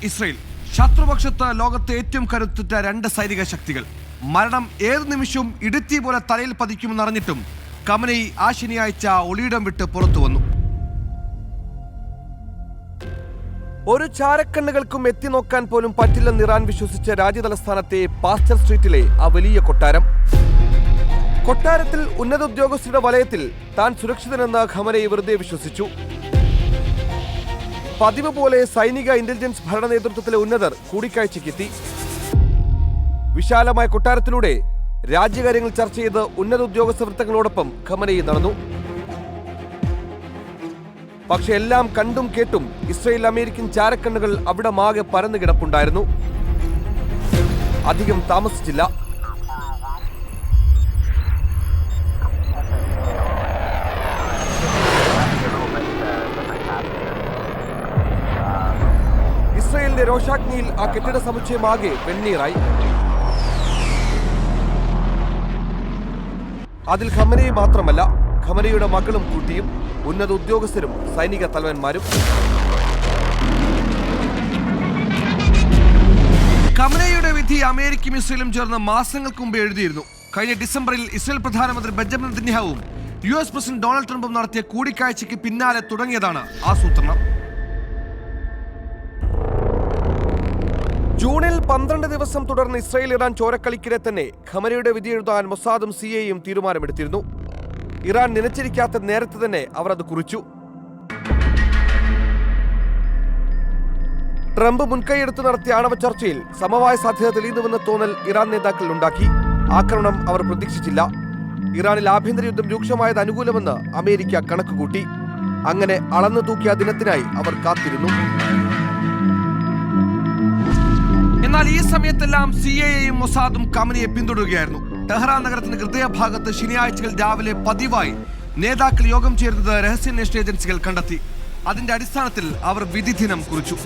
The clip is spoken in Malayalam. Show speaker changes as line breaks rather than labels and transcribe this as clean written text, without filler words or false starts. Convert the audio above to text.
ഇസ്രയേൽ ശത്രുപക്ഷത്ത് ലോകത്തെ ഏറ്റവും കരുത്തുറ്റ രണ്ട് സൈനിക ശക്തികൾ. മരണം ഏത് നിമിഷവും ഇടുത്തി പോലെ തലയിൽ പതിക്കുമെന്നറിഞ്ഞിട്ടും ഖമനേയി ആ ശനിയാഴ്ച ഒളിയിടം വിട്ട് പുറത്തു വന്നു. ഒരു ചാരക്കണ്ണുകൾക്കും എത്തി നോക്കാൻ പോലും പറ്റില്ലെന്ന് ഇറാൻ വിശ്വസിച്ച രാജ്യതലസ്ഥാനത്തെ പാസ്റ്റർ സ്ട്രീറ്റിലെ ആ വലിയ കൊട്ടാരം. കൊട്ടാരത്തിൽ ഉന്നത ഉദ്യോഗസ്ഥരുടെ വലയത്തിൽ താൻ സുരക്ഷിതനെന്ന് ഖമനേയി വെറുതെ വിശ്വസിച്ചു. പതിവ് പോലെ സൈനിക ഇന്റലിജൻസ് ഭരണ നേതൃത്വത്തിലെ ഉന്നതർ കൂടിക്കാഴ്ചയ്ക്കെത്തി. വിശാലമായ കൊട്ടാരത്തിലൂടെ രാജ്യകാര്യങ്ങൾ ചർച്ച ചെയ്ത് ഉന്നത ഉദ്യോഗസ്ഥ വൃത്തങ്ങളോടൊപ്പം ഖമനേയി നടന്നു. പക്ഷെ എല്ലാം കണ്ടും കേട്ടും ഇസ്രയേൽ അമേരിക്കൻ ചാരക്കണ്ണുകൾ അവിടെ മാകെ പരന്നു കിടപ്പുണ്ടായിരുന്നു. അധികം താമസിച്ചില്ല. ഇസ്രയേലിന്റെ രോഷാഗ്നിയിൽ ആ കെട്ടിട സമുച്ചയമാകെ വെണ്ണീറായി. അതിൽ ഖമനേയി മാത്രമല്ല, ഖമനേയിയുടെ മകളും കുട്ടിയും ഉന്നത ഉദ്യോഗസ്ഥരും സൈനിക തലവന്മാരും. ഖമനേയിയുടെ വിധി അമേരിക്കയും ഇസ്രയേലും ചേർന്ന് മാസങ്ങൾക്ക് മുമ്പ് എഴുതിയിരുന്നു. കഴിഞ്ഞ ഡിസംബറിൽ ഇസ്രയേൽ പ്രധാനമന്ത്രി ബെഞ്ചമിൻ നെതന്യാഹുവും US പ്രസിഡന്റ് ഡൊണാൾഡ് ട്രംപും നടത്തിയ കൂടിക്കാഴ്ചയ്ക്ക് പിന്നാലെ തുടങ്ങിയതാണ് ആസൂത്രണം. ജൂണിൽ 12 ദിവസം തുടർന്ന് ഇസ്രയേൽ ഇറാൻ ചോരക്കളിക്കിടെ തന്നെ ഖമനേയിയുടെ വിധി എഴുതാൻ മൊസാദും CIA തീരുമാനമെടുത്തിരുന്നു. ഇറാൻ നനച്ചിരിക്കാത്ത നേരത്തെ തന്നെ അവർ അത് കുറിച്ചു. ട്രംപ് മുൻകൈയെടുത്ത് നടത്തിയ ആണവ ചർച്ചയിൽ സമവായ സാധ്യത തെളിയുന്നുവെന്ന തോന്നൽ ഇറാൻ നേതാക്കൾ ഉണ്ടാക്കി. ആക്രമണം അവർ പ്രതീക്ഷിച്ചില്ല. ഇറാനിൽ ആഭ്യന്തര യുദ്ധം രൂക്ഷമായത് അനുകൂലമെന്ന് അമേരിക്ക കണക്കുകൂട്ടി. അങ്ങനെ അളന്നു തൂക്കിയ ദിനത്തിനായി അവർ കാത്തിരുന്നു. എന്നാൽ ഈ സമയത്തെല്ലാം CIAയും മൊസാദും ഖമനേയിയെ പിന്തുടരുകയായിരുന്നു. ടെഹ്റാൻ നഗരത്തിന്റെ ഹൃദയഭാഗത്ത് ശനിയാഴ്ചകൾ രാവിലെ പതിവായി നേതാക്കൾ യോഗം ചേരുന്നത് രഹസ്യാന്വേഷണ ഏജൻസികൾ കണ്ടെത്തി. അതിന്റെ അടിസ്ഥാനത്തിൽ അവർ വിധിദിനം കുറിച്ചു.